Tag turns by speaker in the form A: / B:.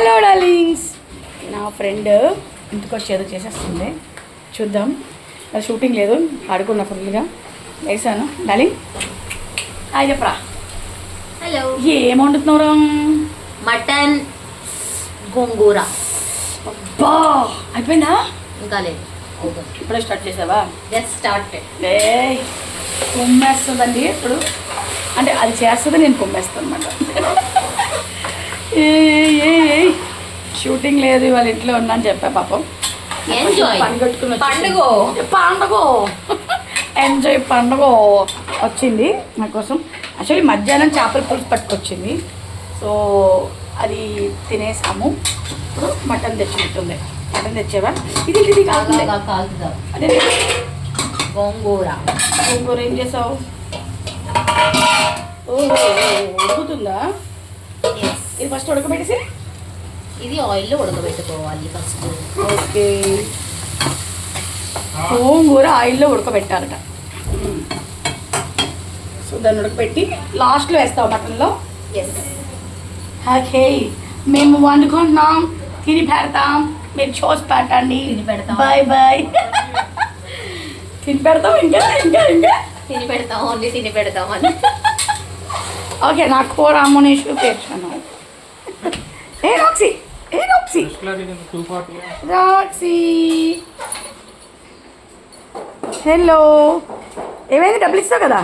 A: Hello darlings, నా friend ఇంటికి వచ్చి ఏదో చేసేస్తుంది, చూద్దాం. షూటింగ్ లేదు, ఆడుకున్నా ఫుల్గా వేసాను. డార్లింగ్ హాయ్ చెప్పరా.
B: హలో.
A: ఏం వండుతున్నావురా?
B: మటన్ గోంగూర.
A: అబ్బా అయిపోయిందా?
B: ఇంకా లేదు,
A: ఇప్పుడే స్టార్ట్ చేసావా?
B: Just started.
A: కొమ్మేస్తుందండి ఇప్పుడు, అంటే అది చేస్తుంది, నేను కొమ్మేస్తాను అనమాట. షూటింగ్ లేదు, ఇవాళ ఇంట్లో ఉన్నా అని చెప్పా పాపం.
B: ఎంజాయ్
A: పండుగ
B: పండుగ
A: ఎంజాయ్ పండుగ వచ్చింది నా కోసం. యాక్చువల్లీ మధ్యాహ్నం చేపల పులుసు పట్టుకొచ్చింది, సో అది తినేసాము. ఇప్పుడు మటన్ తెచ్చినట్టుంది. మటన్ తెచ్చావా? ఇది ఇది కాదు, అదే
B: గోంగూర.
A: గోంగూర ఏం చేసావు? ఓహో ఉడుకుతుందా? ఇది ఫస్ట్ ఉడకబెట్టేసి
B: ఇది ఆయిల్లో ఉడకబెట్టుకోవాలి ఫస్ట్.
A: ఓకే, గోంగూర ఆయిల్లో ఉడకబెట్టాలట. సో దాన్ని ఉడకబెట్టి లాస్ట్లో వేస్తావు మటన్లో.
B: ఎస్.
A: ఓకే, మేము వండుకుంటున్నాం, తిని పెడతాం, మీరు చూసి పెట్టండి.
B: తిని పెడతాం.
A: Bye bye. తిని పెడతాం, ఇంకా ఇంకా ఇంకా
B: తిని పెడతాం, ఓన్లీ తిని పెడతాం అని.
A: ఓకే, నా కూర అమ్మనేసి పేర్చాను. ఏ రాక్సీ, ఏ రాక్సీ, రాక్సీ, హలో. ఏమైంది? డబ్బులు ఇస్తావు కదా?